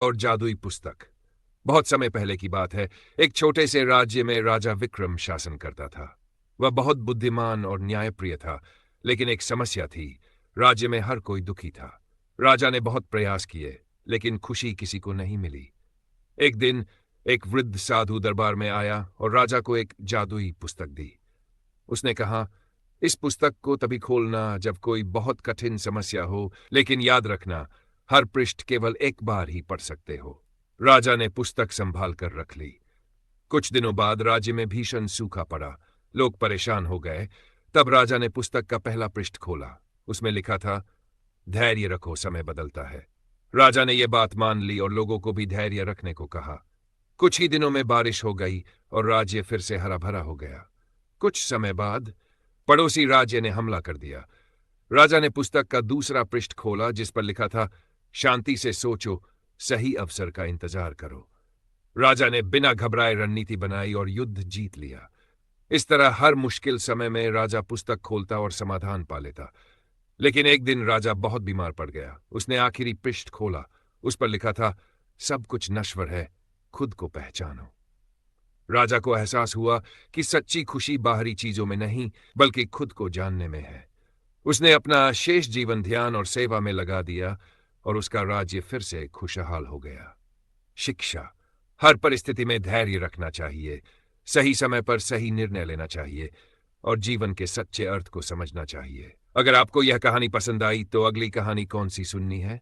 और जादुई पुस्तक। बहुत समय पहले की बात है। एक छोटे से राज्य में राजा विक्रम शासन करता था। वह बहुत बुद्धिमान और न्यायप्रिय था, लेकिन एक समस्या थी। राज्य में हर कोई दुखी था। राजा ने बहुत प्रयास किए, लेकिन खुशी किसी को नहीं मिली। एक दिन एक वृद्ध साधु दरबार में आया और राजा को एक जादुई पुस्तक दी। उसने कहा, इस पुस्तक को तभी खोलना जब कोई बहुत कठिन समस्या हो, लेकिन याद रखना, हर पृष्ठ केवल एक बार ही पढ़ सकते हो। राजा ने पुस्तक संभाल कर रख ली। कुछ दिनों बाद राज्य में भीषण सूखा पड़ा। लोग परेशान हो गए। तब राजा ने पुस्तक का पहला पृष्ठ खोला। उसमें लिखा था, धैर्य रखो, समय बदलता है। राजा ने यह बात मान ली और लोगों को भी धैर्य रखने को कहा। कुछ ही दिनों में बारिश हो गई और राज्य फिर से हरा भरा हो गया। कुछ समय बाद पड़ोसी राज्य ने हमला कर दिया। राजा ने पुस्तक का दूसरा पृष्ठ खोला, जिस पर लिखा था, शांति से सोचो, सही अवसर का इंतजार करो। राजा ने बिना घबराए रणनीति बनाई और युद्ध जीत लिया। इस तरह हर मुश्किल समय में राजा पुस्तक खोलता और समाधान पा लेता। लेकिन एक दिन राजा बहुत बीमार पड़ गया। उसने आखिरी पृष्ठ खोला। उस पर लिखा था, सब कुछ नश्वर है, खुद को पहचानो। राजा को एहसास हुआ कि सच्ची खुशी बाहरी चीजों में नहीं, बल्कि खुद को जानने में है। उसने अपना शेष जीवन ध्यान और सेवा में लगा दिया और उसका राज्य फिर से खुशहाल हो गया। शिक्षा। हर परिस्थिति में धैर्य रखना चाहिए, सही समय पर सही निर्णय लेना चाहिए और जीवन के सच्चे अर्थ को समझना चाहिए। अगर आपको यह कहानी पसंद आई तो अगली कहानी कौन सी सुननी है?